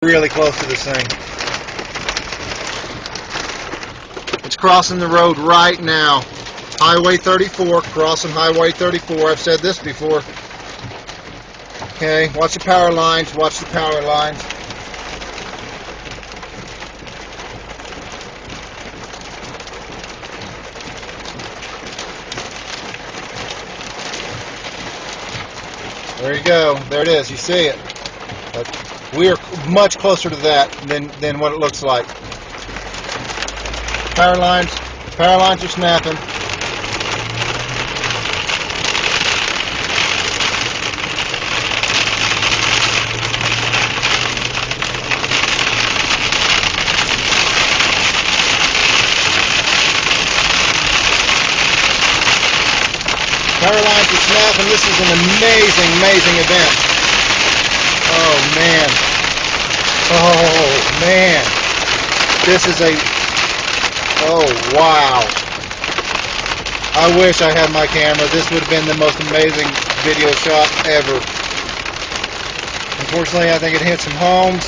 Really close to this thing. It's crossing the road right now. Highway 34, crossing Highway 34. I've said this before. Okay, watch the power lines, watch the power lines. There you go. There it is. You see it. But we are much closer to that than what it looks like. Power lines are snapping. Power lines are snapping. This is an amazing event. Oh man. Oh man. This is a... Oh wow. I wish I had my camera. This would have been the most amazing video shot ever. Unfortunately, I think it hit some homes.